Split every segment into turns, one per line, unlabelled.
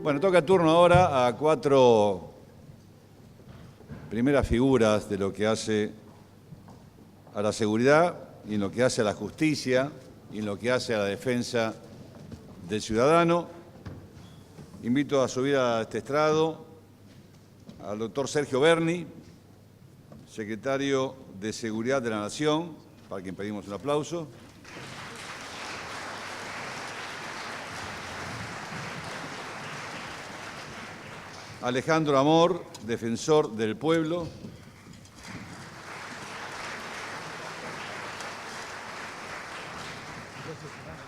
Bueno, toca turno ahora a cuatro primeras figuras de lo que hace a la seguridad y en lo que hace a la justicia y en lo que hace a la defensa del ciudadano. Invito a subir a este estrado al doctor Sergio Berni, secretario de Seguridad de la Nación, para quien pedimos un aplauso. Alejandro Amor, defensor del pueblo.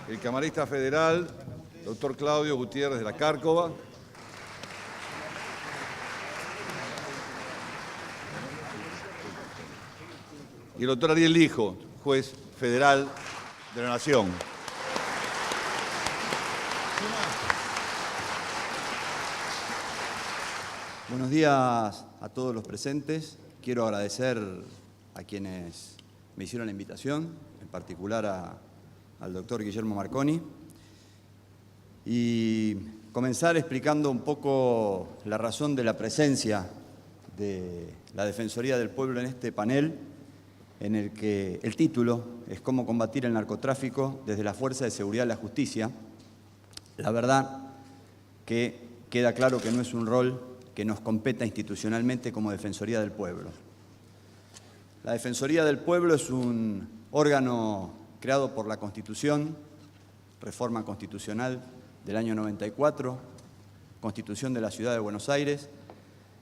El camarista federal, doctor Claudio Gutiérrez de la Cárcova. Y el doctor Ariel Lijo, juez federal de la Nación.
Buenos días a todos los presentes. Quiero agradecer a quienes me hicieron la invitación, en particular al doctor Guillermo Marconi, y comenzar explicando un poco la razón de la presencia de la Defensoría del Pueblo en este panel, en el que el título es Cómo combatir el narcotráfico desde la Fuerza de Seguridad y la Justicia. La verdad que queda claro que no es un rol que nos competa institucionalmente como Defensoría del Pueblo. La Defensoría del Pueblo es un órgano creado por la Constitución, reforma constitucional del año 94, Constitución de la Ciudad de Buenos Aires,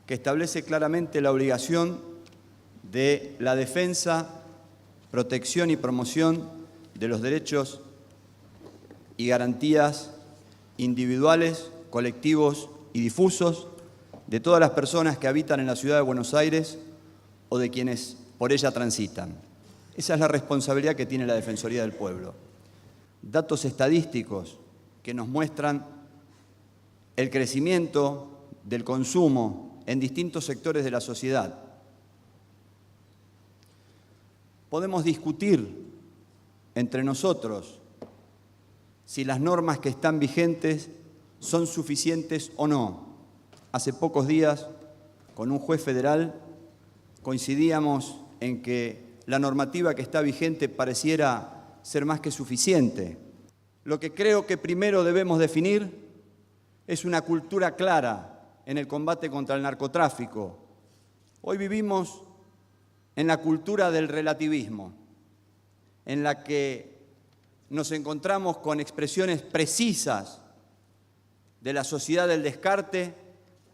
que establece claramente la obligación de la defensa, protección y promoción de los derechos y garantías individuales, colectivos y difusos de todas las personas que habitan en la Ciudad de Buenos Aires o de quienes por ella transitan. Esa es la responsabilidad que tiene la Defensoría del Pueblo. Datos estadísticos que nos muestran el crecimiento del consumo en distintos sectores de la sociedad. Podemos discutir entre nosotros si las normas que están vigentes son suficientes o no. Hace pocos días, con un juez federal, coincidíamos en que la normativa que está vigente pareciera ser más que suficiente. Lo que creo que primero debemos definir es una cultura clara en el combate contra el narcotráfico. Hoy vivimos en la cultura del relativismo, en la que nos encontramos con expresiones precisas de la sociedad del descarte,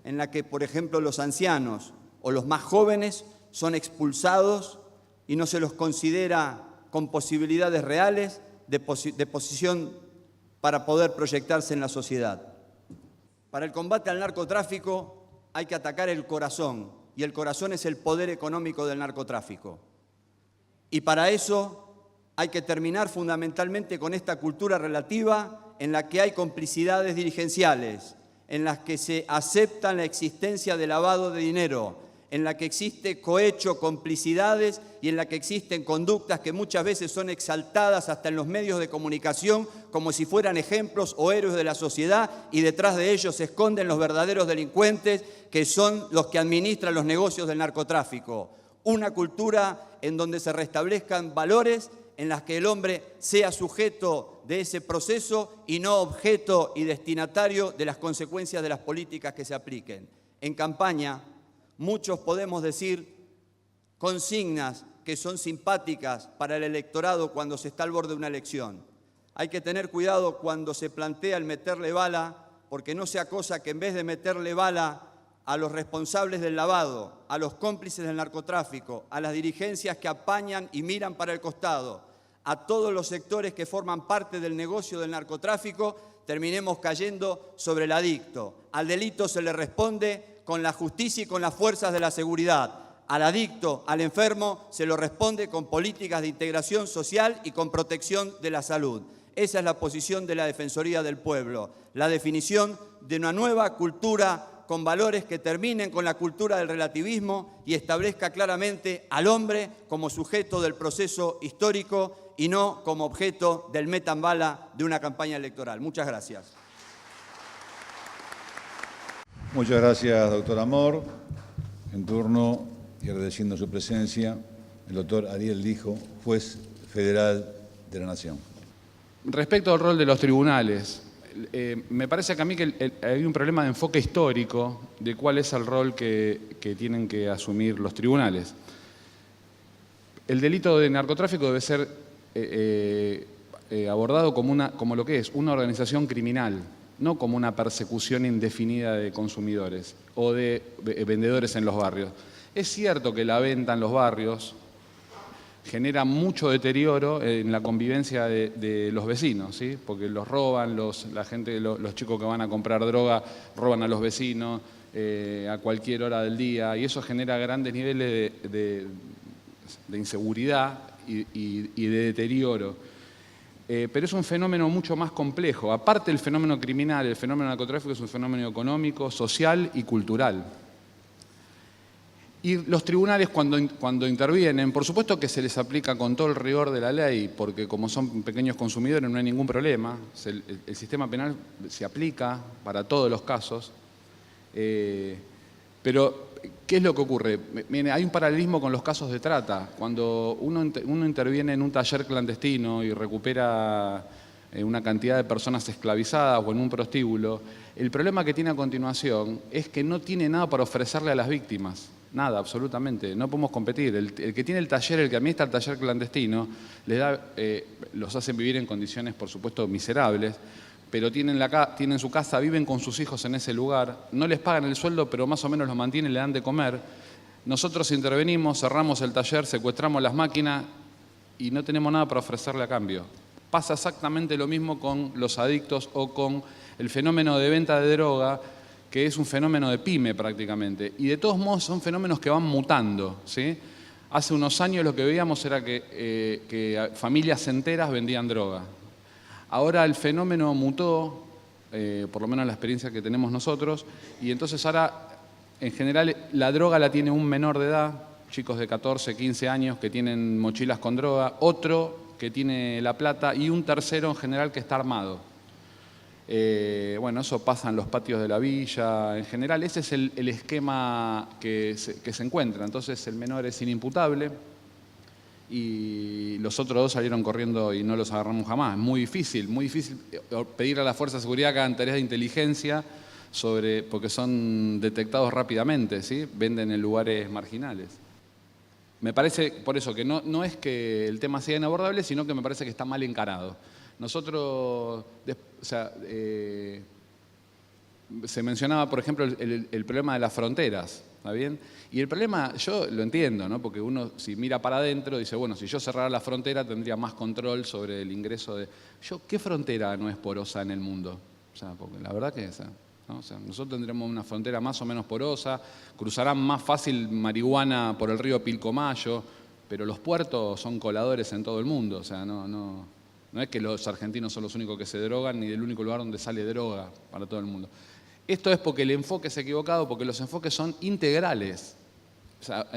en la que, por ejemplo, los ancianos o los más jóvenes son expulsados y no se los considera con posibilidades reales de posición para poder proyectarse en la sociedad. Para el combate al narcotráfico hay que atacar el corazón, y el corazón es el poder económico del narcotráfico. Y para eso hay que terminar fundamentalmente con esta cultura relativa en la que hay complicidades dirigenciales, en las que se acepta la existencia de lavado de dinero, en la que existe cohecho, complicidades y en la que existen conductas que muchas veces son exaltadas hasta en los medios de comunicación como si fueran ejemplos o héroes de la sociedad, y detrás de ellos se esconden los verdaderos delincuentes que son los que administran los negocios del narcotráfico. Una cultura en donde se restablezcan valores en las que el hombre sea sujeto de ese proceso y no objeto y destinatario de las consecuencias de las políticas que se apliquen. En campaña, muchos podemos decir consignas que son simpáticas para el electorado cuando se está al borde de una elección. Hay que tener cuidado cuando se plantea el meterle bala, porque no sea cosa que en vez de meterle bala a los responsables del lavado, a los cómplices del narcotráfico, a las dirigencias que apañan y miran para el costado, a todos los sectores que forman parte del negocio del narcotráfico, terminemos cayendo sobre el adicto. Al delito se le responde con la justicia y con las fuerzas de la seguridad. Al adicto, al enfermo, se lo responde con políticas de integración social y con protección de la salud. Esa es la posición de la Defensoría del Pueblo, la definición de una nueva cultura con valores que terminen con la cultura del relativismo y establezca claramente al hombre como sujeto del proceso histórico y no como objeto del meta en bala de una campaña electoral. Muchas gracias.
Muchas gracias, doctor Amor. En turno, y agradeciendo su presencia, el doctor Ariel Lijo, juez federal de la Nación.
Respecto al rol de los tribunales, me parece que a mí que hay un problema de enfoque histórico de cuál es el rol que tienen que asumir los tribunales. El delito de narcotráfico debe ser abordado como lo que es, una organización criminal, no como una persecución indefinida de consumidores o de vendedores en los barrios. Es cierto que la venta en los barrios genera mucho deterioro en la convivencia de los vecinos, ¿sí? Porque los roban, los chicos que van a comprar droga roban a los vecinos a cualquier hora del día, y eso genera grandes niveles de inseguridad y de deterioro. Pero es un fenómeno mucho más complejo. Aparte del fenómeno criminal, el fenómeno narcotráfico es un fenómeno económico, social y cultural. Y los tribunales cuando intervienen, por supuesto que se les aplica con todo el rigor de la ley, porque como son pequeños consumidores no hay ningún problema, el sistema penal se aplica para todos los casos. Pero, ¿qué es lo que ocurre? Mire, hay un paralelismo con los casos de trata. Cuando uno interviene en un taller clandestino y recupera una cantidad de personas esclavizadas o en un prostíbulo, el problema que tiene a continuación es que no tiene nada para ofrecerle a las víctimas. Nada, absolutamente. No podemos competir. El que tiene el taller, el que administra el taller clandestino, los hacen vivir en condiciones, por supuesto, miserables, pero tienen su casa, viven con sus hijos en ese lugar, no les pagan el sueldo, pero más o menos los mantienen, le dan de comer. Nosotros intervenimos, cerramos el taller, secuestramos las máquinas y no tenemos nada para ofrecerle a cambio. Pasa exactamente lo mismo con los adictos o con el fenómeno de venta de droga, que es un fenómeno de pyme prácticamente. Y de todos modos son fenómenos que van mutando, ¿sí? Hace unos años lo que veíamos era que familias enteras vendían droga. Ahora el fenómeno mutó, por lo menos la experiencia que tenemos nosotros, y entonces ahora, en general, la droga la tiene un menor de edad, chicos de 14, 15 años que tienen mochilas con droga, otro que tiene la plata y un tercero en general que está armado. Bueno, eso pasa en los patios de la villa, en general ese es el esquema que se encuentra. Entonces el menor es inimputable y los otros dos salieron corriendo y no los agarramos jamás. Muy difícil pedir a la Fuerza de Seguridad que hagan tareas de inteligencia porque son detectados rápidamente, ¿sí? Venden en lugares marginales. Me parece, por eso, que no es que el tema sea inabordable, sino que me parece que está mal encarado. Nosotros, se mencionaba, por ejemplo, el problema de las fronteras, ¿está bien? Y el problema, yo lo entiendo, ¿no? Porque uno, si mira para adentro, dice, bueno, si yo cerrara la frontera tendría más control sobre el ingreso de... ¿Qué frontera no es porosa en el mundo? O sea, porque la verdad que esa, ¿no? O sea, nosotros tendremos una frontera más o menos porosa, cruzarán más fácil marihuana por el río Pilcomayo, pero los puertos son coladores en todo el mundo, o sea, no es que los argentinos son los únicos que se drogan, ni del único lugar donde sale droga para todo el mundo. Esto es porque el enfoque es equivocado, porque los enfoques son integrales. O sea,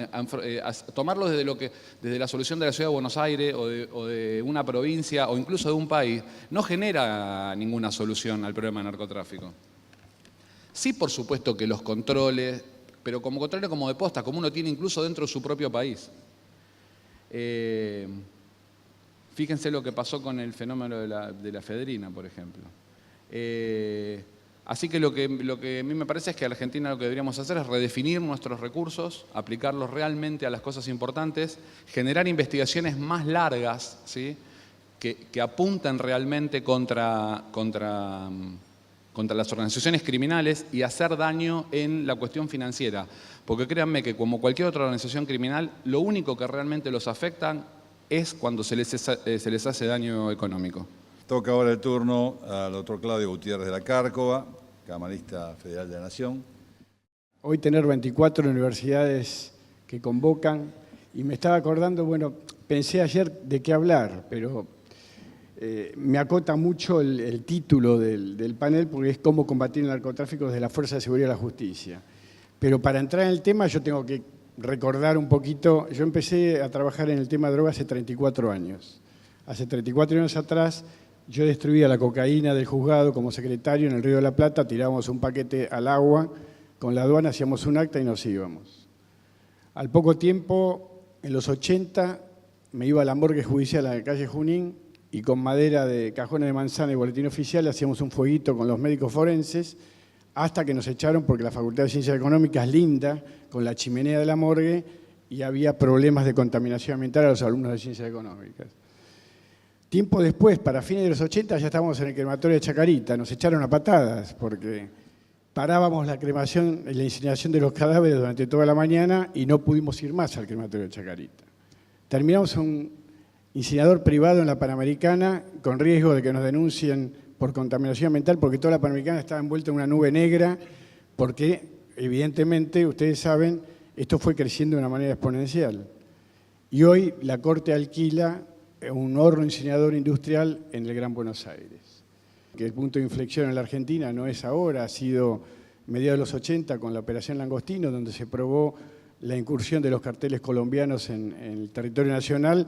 tomarlos desde la solución de la Ciudad de Buenos Aires o de una provincia o incluso de un país no genera ninguna solución al problema del narcotráfico. Sí, por supuesto que los controles, pero como controles como de posta, como uno tiene incluso dentro de su propio país. Fíjense lo que pasó con el fenómeno de la efedrina, por ejemplo. Así que lo que a mí me parece es que a Argentina lo que deberíamos hacer es redefinir nuestros recursos, aplicarlos realmente a las cosas importantes, generar investigaciones más largas, ¿sí? que apunten realmente contra las organizaciones criminales y hacer daño en la cuestión financiera. Porque créanme que como cualquier otra organización criminal, lo único que realmente los afecta es cuando se les hace daño económico.
Toca ahora el turno al doctor Claudio Gutiérrez de la Cárcova, camarista federal de la Nación.
Hoy tener 24 universidades que convocan, y me estaba acordando, bueno, pensé ayer de qué hablar, pero me acota mucho el título del panel, porque es cómo combatir el narcotráfico desde la Fuerza de Seguridad y la Justicia. Pero para entrar en el tema yo tengo que recordar un poquito. Yo empecé a trabajar en el tema de droga hace 34 años. Hace 34 años atrás yo destruía la cocaína del juzgado como secretario en el Río de la Plata, tirábamos un paquete al agua, con la aduana hacíamos un acta y nos íbamos. Al poco tiempo, en los 80, me iba a la morgue judicial a la calle Junín y con madera de cajones de manzana y boletín oficial hacíamos un fueguito con los médicos forenses hasta que nos echaron porque la Facultad de Ciencias Económicas, linda, con la chimenea de la morgue, y había problemas de contaminación ambiental a los alumnos de Ciencias Económicas. Tiempo después, para fines de los 80, ya estábamos en el crematorio de Chacarita. Nos echaron a patadas porque parábamos la cremación y la incineración de los cadáveres durante toda la mañana y no pudimos ir más al crematorio de Chacarita. Terminamos un incinerador privado en la Panamericana con riesgo de que nos denuncien por contaminación ambiental porque toda la Panamericana estaba envuelta en una nube negra porque, evidentemente, ustedes saben, esto fue creciendo de una manera exponencial. Y hoy la Corte alquila un horno incinerador industrial en el Gran Buenos Aires. Que el punto de inflexión en la Argentina no es ahora, ha sido mediados de los 80 con la Operación Langostino, donde se probó la incursión de los carteles colombianos en el territorio nacional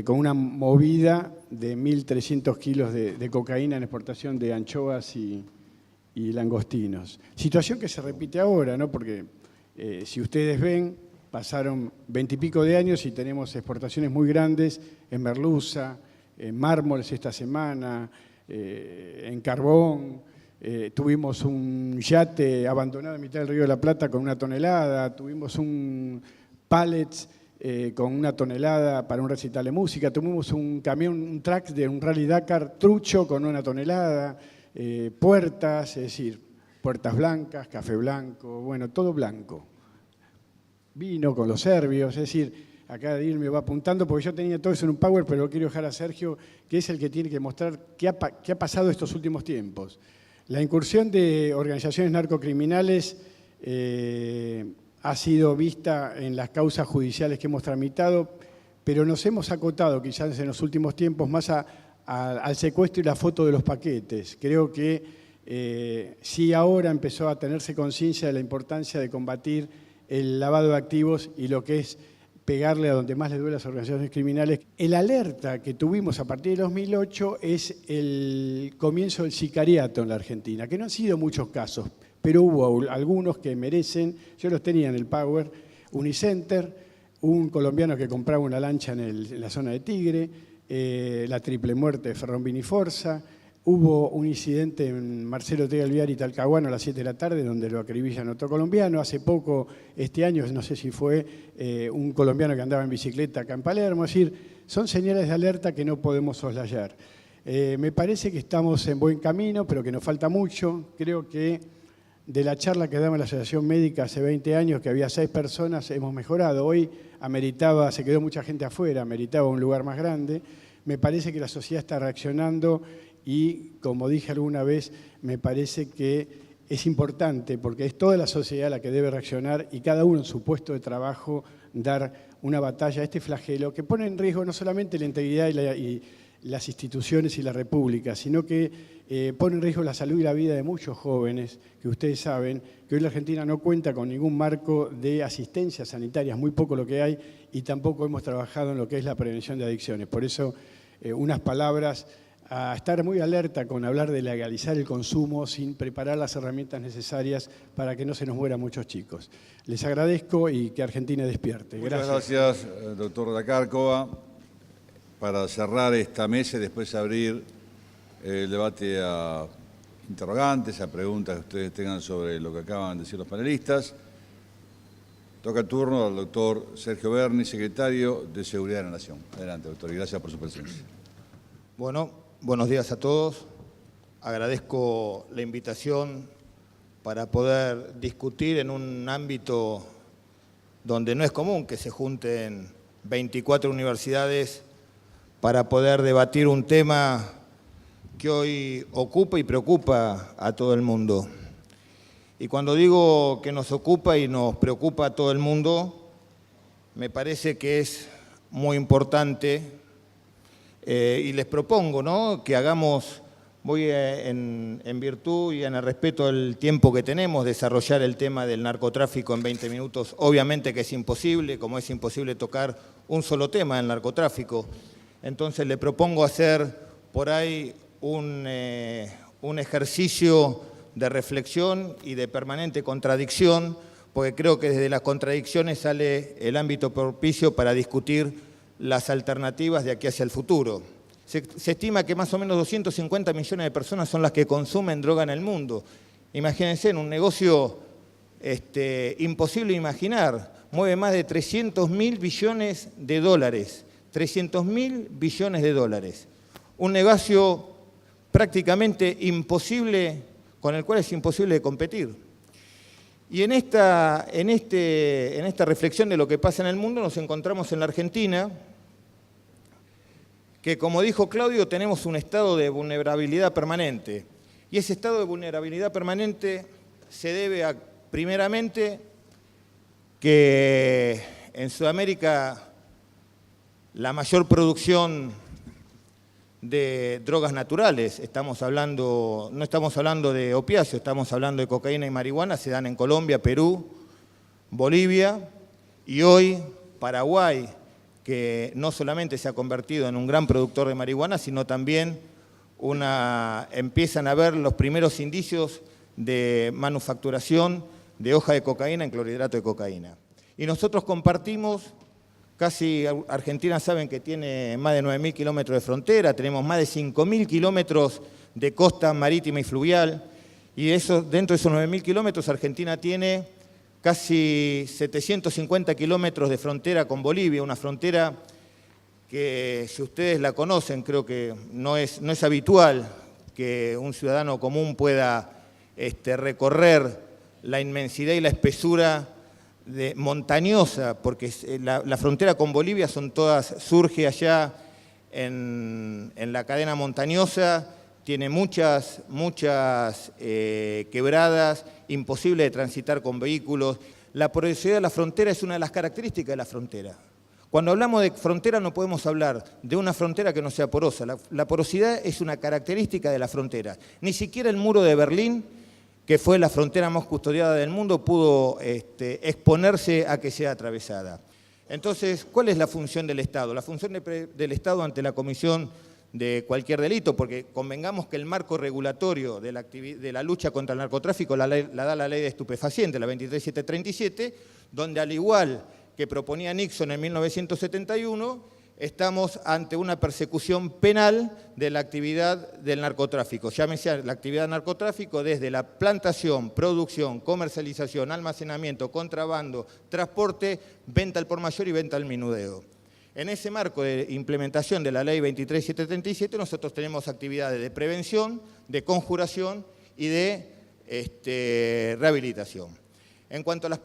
con una movida de 1.300 kilos de cocaína en exportación de anchoas y langostinos. Situación que se repite ahora, ¿no? Porque si ustedes ven, pasaron 20 y pico de años y tenemos exportaciones muy grandes en merluza, en mármoles esta semana, en carbón. Tuvimos un yate abandonado en mitad del Río de la Plata con 1 tonelada, tuvimos un pallets con 1 tonelada para un recital de música, tuvimos un camión, un track de un Rally Dakar trucho con 1 tonelada, puertas, es decir, puertas blancas, café blanco, bueno, todo blanco. Vino con los serbios, es decir, acá Dir me va apuntando porque yo tenía todo eso en un PowerPoint, pero lo quiero dejar a Sergio, que es el que tiene que mostrar qué ha pasado estos últimos tiempos. La incursión de organizaciones narcocriminales ha sido vista en las causas judiciales que hemos tramitado, pero nos hemos acotado quizás en los últimos tiempos más al secuestro y la foto de los paquetes. Creo que sí ahora empezó a tenerse conciencia de la importancia de combatir el lavado de activos y lo que es pegarle a donde más le duele a las organizaciones criminales. El alerta que tuvimos a partir de 2008 es el comienzo del sicariato en la Argentina, que no han sido muchos casos, pero hubo algunos que merecen, yo los tenía en el Power, Unicenter, un colombiano que compraba una lancha en la zona de Tigre, la triple muerte de Ferrón Viniforza. Hubo un incidente en Marcelo T. Alvear y Talcahuano a las 7 de la tarde donde lo acribillan otro colombiano. Hace poco, este año, no sé si fue un colombiano que andaba en bicicleta acá en Palermo. Es decir, son señales de alerta que no podemos soslayar. Me parece que estamos en buen camino, pero que nos falta mucho. Creo que de la charla que daba en la Asociación Médica hace 20 años, que había 6 personas, hemos mejorado. Hoy se quedó mucha gente afuera, ameritaba un lugar más grande. Me parece que la sociedad está reaccionando y, como dije alguna vez, me parece que es importante porque es toda la sociedad la que debe reaccionar y cada uno en su puesto de trabajo dar una batalla a este flagelo que pone en riesgo no solamente la integridad y las instituciones y la república, sino que pone en riesgo la salud y la vida de muchos jóvenes, que ustedes saben que hoy la Argentina no cuenta con ningún marco de asistencia sanitaria, es muy poco lo que hay, y tampoco hemos trabajado en lo que es la prevención de adicciones. Por eso, unas palabras a estar muy alerta con hablar de legalizar el consumo sin preparar las herramientas necesarias para que no se nos mueran muchos chicos. Les agradezco y que Argentina despierte.
Muchas gracias, doctor Dacárcova. Para cerrar esta mesa y después abrir el debate a interrogantes, a preguntas que ustedes tengan sobre lo que acaban de decir los panelistas, toca el turno al doctor Sergio Berni, secretario de Seguridad de la Nación. Adelante, doctor, y gracias por su presencia.
Bueno, buenos días a todos. Agradezco la invitación para poder discutir en un ámbito donde no es común que se junten 24 universidades para poder debatir un tema que hoy ocupa y preocupa a todo el mundo. Y cuando digo que nos ocupa y nos preocupa a todo el mundo, me parece que es muy importante y les propongo, ¿no?, que hagamos, en virtud y en el respeto del tiempo que tenemos, desarrollar el tema del narcotráfico en 20 minutos. Obviamente que es imposible, como es imposible tocar un solo tema del narcotráfico. Entonces le propongo hacer por ahí un ejercicio de reflexión y de permanente contradicción, porque creo que desde las contradicciones sale el ámbito propicio para discutir las alternativas de aquí hacia el futuro. Se estima que más o menos 250 millones de personas son las que consumen droga en el mundo. Imagínense, en un negocio imposible de imaginar, mueve más de 300.000 billones de dólares. 300.000 billones de dólares. Un negocio prácticamente imposible, con el cual es imposible de competir. Y en esta reflexión de lo que pasa en el mundo nos encontramos en la Argentina, que como dijo Claudio, tenemos un estado de vulnerabilidad permanente. Y ese estado de vulnerabilidad permanente se debe a, primeramente, que en Sudamérica la mayor producción de drogas naturales, no estamos hablando de opiáceos, estamos hablando de cocaína y marihuana, se dan en Colombia, Perú, Bolivia y hoy Paraguay, que no solamente se ha convertido en un gran productor de marihuana, sino también empiezan a ver los primeros indicios de manufacturación de hoja de cocaína en clorhidrato de cocaína. Y nosotros compartimos, casi Argentina saben que tiene más de 9.000 kilómetros de frontera, tenemos más de 5.000 kilómetros de costa marítima y fluvial, y dentro de esos 9.000 kilómetros Argentina tiene casi 750 kilómetros de frontera con Bolivia, una frontera que, si ustedes la conocen, creo que no es habitual que un ciudadano común pueda recorrer la inmensidad y la espesura montañosa, porque la frontera con Bolivia surge allá en la cadena montañosa, tiene muchas quebradas, imposible de transitar con vehículos. La porosidad de la frontera es una de las características de la frontera. Cuando hablamos de frontera no podemos hablar de una frontera que no sea porosa. La porosidad es una característica de la frontera. Ni siquiera el muro de Berlín, que fue la frontera más custodiada del mundo, pudo exponerse a que sea atravesada. Entonces, ¿cuál es la función del Estado? La función del Estado ante la comisión de cualquier delito, porque convengamos que el marco regulatorio de la lucha contra el narcotráfico la da la ley de estupefacientes, la 23737, donde al igual que proponía Nixon en 1971, estamos ante una persecución penal de la actividad del narcotráfico. Llámese la actividad del narcotráfico desde la plantación, producción, comercialización, almacenamiento, contrabando, transporte, venta al por mayor y venta al menudeo. En ese marco de implementación de la ley 23737 nosotros tenemos actividades de prevención, de conjuración y de rehabilitación. En cuanto a las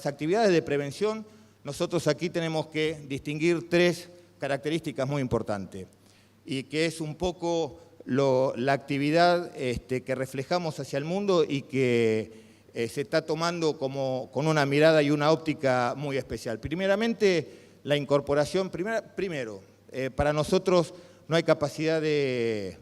actividades de prevención, nosotros aquí tenemos que distinguir tres características muy importantes y que es un poco la actividad que reflejamos hacia el mundo y que se está tomando con una mirada y una óptica muy especial. Primeramente, la incorporación. Primero, para nosotros no hay capacidad de...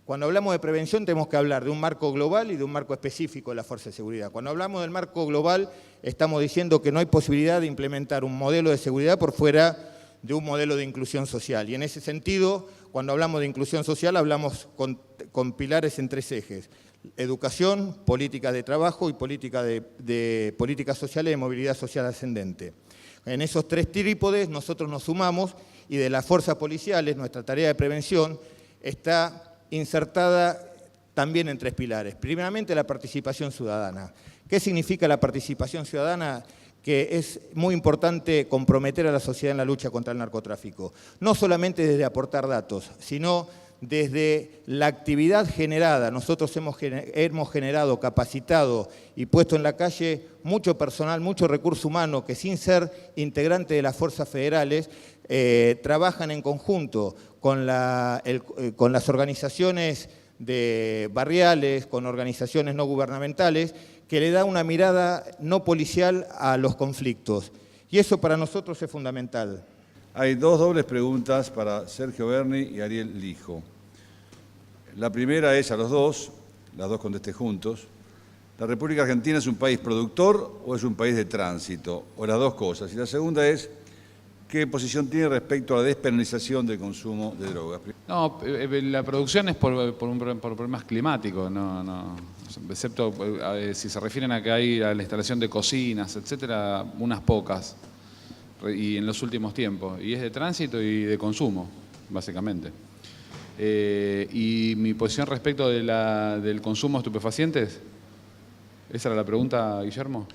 Cuando hablamos de prevención tenemos que hablar de un marco global y de un marco específico de la Fuerza de Seguridad. Cuando hablamos del marco global estamos diciendo que no hay posibilidad de implementar un modelo de seguridad por fuera de un modelo de inclusión social. Y en ese sentido, cuando hablamos de inclusión social hablamos con pilares en tres ejes: educación, política de trabajo y políticas sociales de movilidad social ascendente. En esos tres trípodes nosotros nos sumamos y de las fuerzas policiales nuestra tarea de prevención está insertada también en tres pilares. Primeramente, la participación ciudadana. ¿Qué significa la participación ciudadana? Que es muy importante comprometer a la sociedad en la lucha contra el narcotráfico. No solamente desde aportar datos, sino desde la actividad generada. Nosotros hemos generado, capacitado y puesto en la calle mucho personal, mucho recurso humano que sin ser integrante de las fuerzas federales trabajan en conjunto con las organizaciones barriales, con organizaciones no gubernamentales, que le da una mirada no policial a los conflictos. Y eso para nosotros es fundamental.
Hay dos dobles preguntas para Sergio Berni y Ariel Lijo. La primera es a los dos, las dos contesten juntos. ¿La República Argentina es un país productor o es un país de tránsito? O las dos cosas. Y la segunda es, ¿qué posición tiene respecto a la despenalización del consumo de drogas?
No, la producción es por problemas climáticos, excepto si se refieren a que hay a la instalación de cocinas, etcétera, unas pocas, y en los últimos tiempos, y es de tránsito y de consumo, básicamente. Y mi posición respecto del consumo de estupefacientes, ¿esa era la pregunta, Guillermo?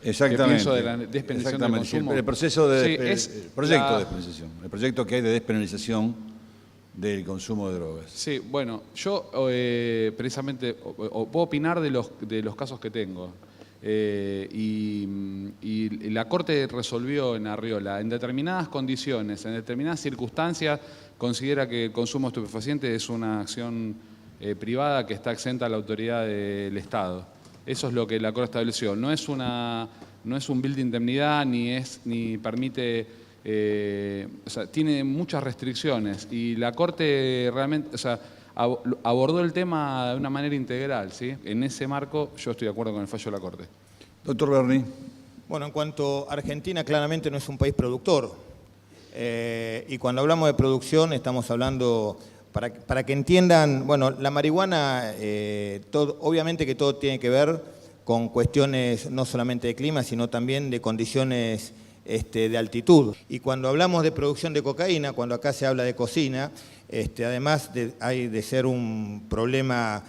Exactamente.
¿Qué pienso de la despenalización del consumo?
El proceso de
Sí,
el proyecto de despenalización, el proyecto que hay de despenalización del consumo de drogas.
Sí, bueno, yo precisamente puedo opinar de los casos que tengo. Y la Corte resolvió en Arriola, en determinadas condiciones, en determinadas circunstancias, considera que el consumo de estupefacientes es una acción privada que está exenta a la autoridad del Estado. Eso es lo que la Corte estableció. No es un bill de indemnidad, ni permite, o sea, tiene muchas restricciones. Y la Corte realmente, o sea, abordó el tema de una manera integral, ¿sí? En ese marco yo estoy de acuerdo con el fallo de la Corte.
Doctor Berni.
Bueno, en cuanto a Argentina, claramente no es un país productor. Y cuando hablamos de producción estamos hablando, para que entiendan, bueno, la marihuana, obviamente que todo tiene que ver con cuestiones no solamente de clima, sino también de condiciones de altitud. Y cuando hablamos de producción de cocaína, cuando acá se habla de cocina, además hay de ser un problema,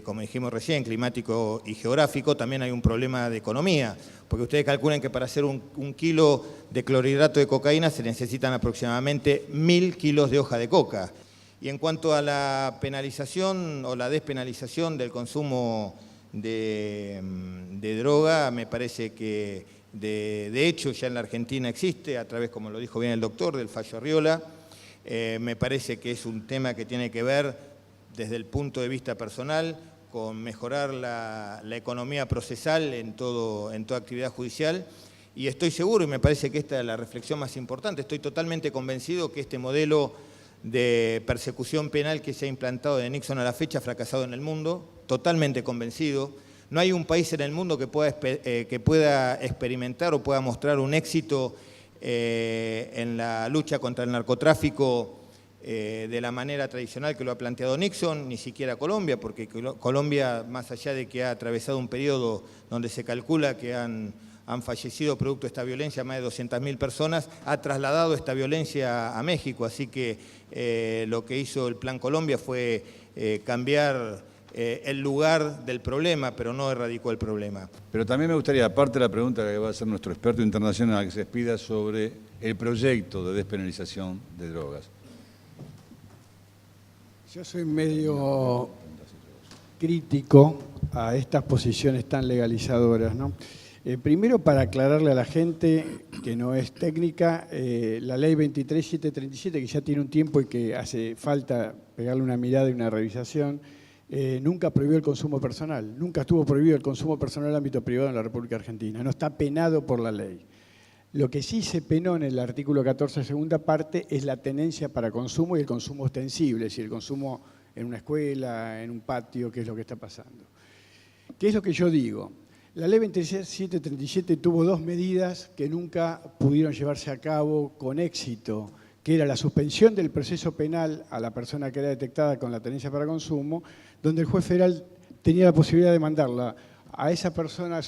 como dijimos recién, climático y geográfico, también hay un problema de economía, porque ustedes calculen que para hacer un kilo de clorhidrato de cocaína se necesitan aproximadamente 1000 kilos de hoja de coca. Y en cuanto a la penalización o la despenalización del consumo de droga, me parece que de hecho ya en la Argentina existe, a través, como lo dijo bien el doctor, del fallo Arriola. Me parece que es un tema que tiene que ver desde el punto de vista personal con mejorar la economía procesal en toda actividad judicial. Y estoy seguro, y me parece que esta es la reflexión más importante, estoy totalmente convencido que este modelo de persecución penal que se ha implantado de Nixon a la fecha ha fracasado en el mundo, totalmente convencido. No hay un país en el mundo que pueda experimentar o pueda mostrar un éxito en la lucha contra el narcotráfico de la manera tradicional que lo ha planteado Nixon, ni siquiera Colombia, porque Colombia, más allá de que ha atravesado un periodo donde se calcula que han fallecido producto de esta violencia más de 200.000 personas, ha trasladado esta violencia a México, así que lo que hizo el Plan Colombia fue cambiar el lugar del problema, pero no erradicó el problema.
Pero también me gustaría, aparte de la pregunta que va a hacer nuestro experto internacional, que se despida sobre el proyecto de despenalización de drogas.
Yo soy medio crítico a estas posiciones tan legalizadoras, ¿no? Primero, para aclararle a la gente que no es técnica, la ley 23737, que ya tiene un tiempo y que hace falta pegarle una mirada y una revisación, nunca prohibió el consumo personal, nunca estuvo prohibido el consumo personal en el ámbito privado en la República Argentina, no está penado por la ley. Lo que sí se penó en el artículo 14, segunda parte, es la tenencia para consumo y el consumo ostensible, es decir, el consumo en una escuela, en un patio, que es lo que está pasando. ¿Qué es lo que yo digo? La ley 23737 tuvo dos medidas que nunca pudieron llevarse a cabo con éxito, que era la suspensión del proceso penal a la persona que era detectada con la tenencia para consumo, donde el juez federal tenía la posibilidad de mandarla a esa persona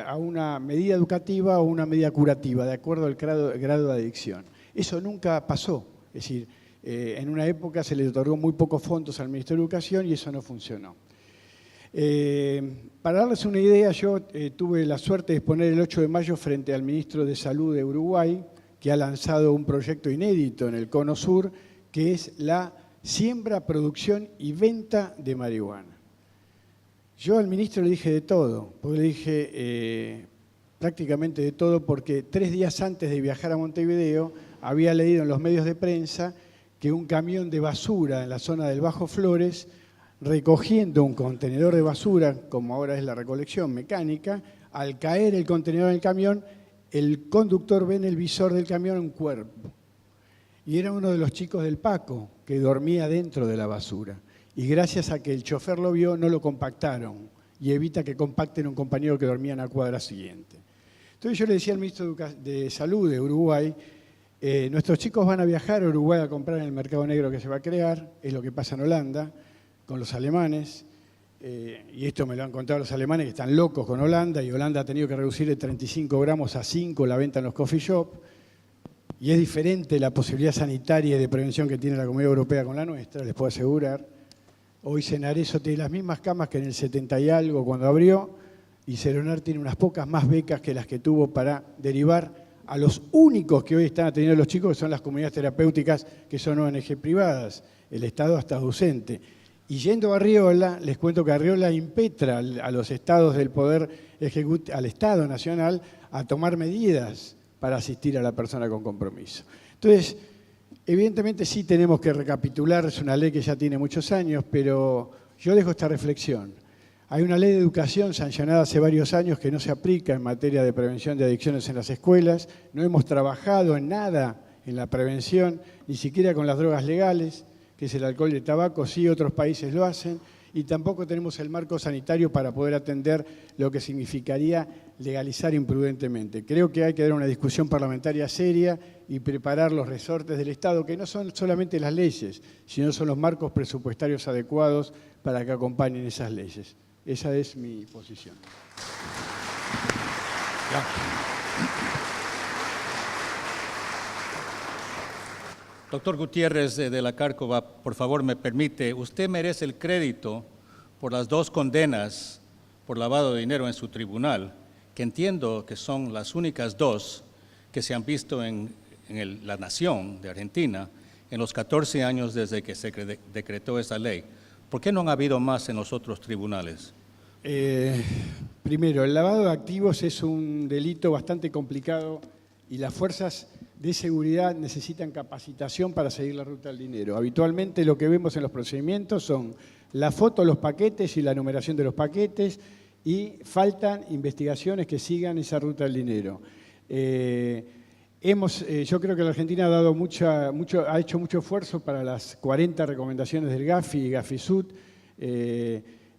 a una medida educativa o una medida curativa, de acuerdo al grado de adicción. Eso nunca pasó, es decir, en una época se le otorgó muy pocos fondos al Ministerio de Educación y eso no funcionó. Para darles una idea, yo tuve la suerte de exponer el 8 de mayo frente al ministro de Salud de Uruguay, que ha lanzado un proyecto inédito en el Cono Sur, que es la siembra, producción y venta de marihuana. Yo al ministro le dije de todo, porque le dije prácticamente de todo, porque 3 días antes de viajar a Montevideo había leído en los medios de prensa que un camión de basura en la zona del Bajo Flores, recogiendo un contenedor de basura, como ahora es la recolección mecánica, al caer el contenedor en el camión, el conductor ve en el visor del camión un cuerpo. Y era uno de los chicos del Paco, que dormía dentro de la basura. Y gracias a que el chofer lo vio, no lo compactaron. Y evita que compacten a un compañero que dormía en la cuadra siguiente. Entonces yo le decía al ministro de Salud de Uruguay, Nuestros chicos van a viajar a Uruguay a comprar en el mercado negro que se va a crear, es lo que pasa en Holanda, con los alemanes, y esto me lo han contado los alemanes que están locos con Holanda, y Holanda ha tenido que reducir de 35 gramos a 5 la venta en los coffee shop, y es diferente la posibilidad sanitaria y de prevención que tiene la Comunidad Europea con la nuestra, les puedo asegurar. Hoy Cenareso tiene las mismas camas que en el 70 y algo cuando abrió, y Ceronar tiene unas pocas más becas que las que tuvo para derivar a los únicos que hoy están atendiendo a los chicos, que son las comunidades terapéuticas, que son ONG privadas. El Estado está ausente. Y yendo a Arriola, les cuento que Arriola impetra a los estados del Poder Ejecutivo, al Estado Nacional, a tomar medidas para asistir a la persona con compromiso. Entonces, evidentemente sí tenemos que recapitular, es una ley que ya tiene muchos años, pero yo dejo esta reflexión. Hay una ley de educación sancionada hace varios años que no se aplica en materia de prevención de adicciones en las escuelas. No hemos trabajado en nada en la prevención, ni siquiera con las drogas legales, que es el alcohol y el tabaco. Sí, otros países lo hacen. Y tampoco tenemos el marco sanitario para poder atender lo que significaría legalizar imprudentemente. Creo que hay que dar una discusión parlamentaria seria y preparar los resortes del Estado, que no son solamente las leyes, sino son los marcos presupuestarios adecuados para que acompañen esas leyes. Esa es mi posición.
Doctor Gutiérrez de la Cárcova, por favor, me permite, usted merece el crédito por las 2 condenas por lavado de dinero en su tribunal, que entiendo que son las únicas 2 que se han visto en la nación de Argentina en los 14 años desde que se decretó esa ley. ¿Por qué no han habido más en los otros tribunales?
Primero, el lavado de activos es un delito bastante complicado y las fuerzas de seguridad necesitan capacitación para seguir la ruta del dinero. Habitualmente lo que vemos en los procedimientos son la foto de los paquetes y la numeración de los paquetes, y faltan investigaciones que sigan esa ruta del dinero. Yo creo que la Argentina ha hecho mucho esfuerzo para las 40 recomendaciones del GAFI y GAFI-SUD.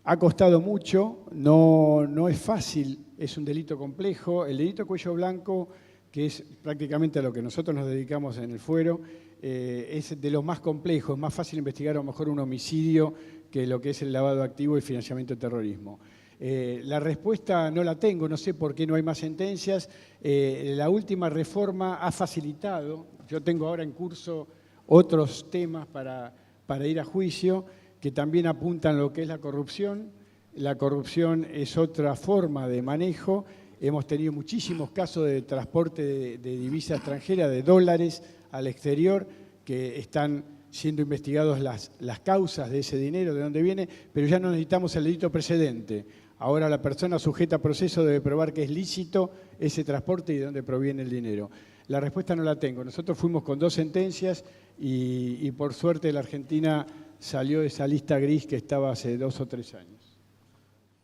Ha costado mucho, no es fácil, es un delito complejo. El delito cuello blanco, que es prácticamente a lo que nosotros nos dedicamos en el fuero, es de los más complejos. Es más fácil investigar a lo mejor un homicidio que lo que es el lavado de activos y financiamiento de terrorismo. La respuesta no la tengo, no sé por qué no hay más sentencias. La última reforma ha facilitado, yo tengo ahora en curso otros temas para ir a juicio, que también apuntan a lo que es la corrupción. La corrupción es otra forma de manejo. Hemos tenido muchísimos casos de transporte de divisa extranjera, de dólares al exterior, que están siendo investigados las causas de ese dinero, de dónde viene, pero ya no necesitamos el delito precedente. Ahora la persona sujeta a proceso debe probar que es lícito ese transporte y de dónde proviene el dinero. La respuesta no la tengo. Nosotros fuimos con 2 sentencias y por suerte la Argentina salió de esa lista gris que estaba hace 2 o 3 años.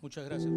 Muchas gracias.